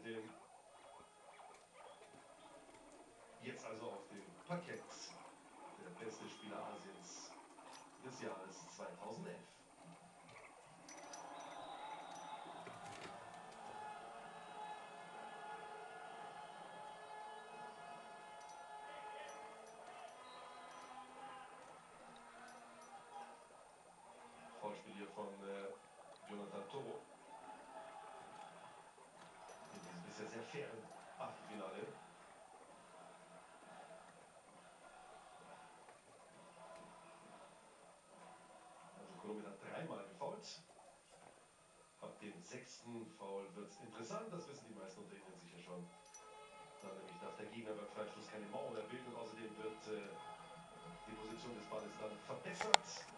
dem jetzt also auf dem Parkett der beste Spieler Asiens des Jahres 2011. Foulspiel hier von Jonathan Toro. In diesem bisher sehr fairen Achtelfinale. Also Kolumbien hat dreimal gefoult. Ab dem 6. Foul wird es interessant, das wissen die meisten unter Ihnen sicher schon. Dann nämlich darf der Gegner beim Freistoß keine Mauern erbilden und außerdem wird die Position des Balles dann verbessert.